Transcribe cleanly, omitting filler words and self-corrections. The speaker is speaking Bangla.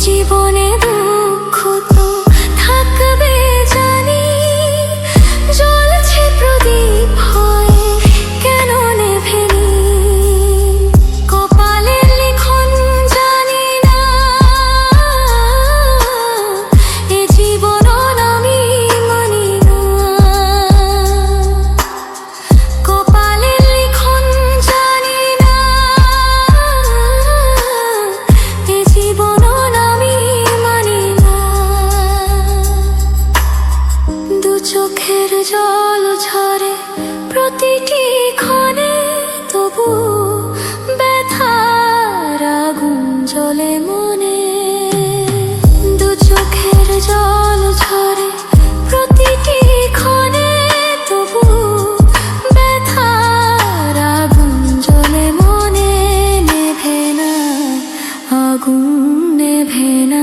জীবনে দুঃখ তো থাকবে জানি, জ্বলছে প্রদীপ হয়ে কেন নেভেনি। কপালের লিখন জানি না, এ জীবন আমি মানি না। কপালের লিখন জানি না, এ জীবন আমি মানি না। দু চোখের জল ঝরে প্রতিটি ক্ষণে, তবু ব্যথার আগুন জ্বলে মনে। দু চোখের জল ঝরে প্রতিটি ক্ষণে, তবু ব্যথার আগুন জ্বলে মনে। নেভে না আগুন, নেভে না।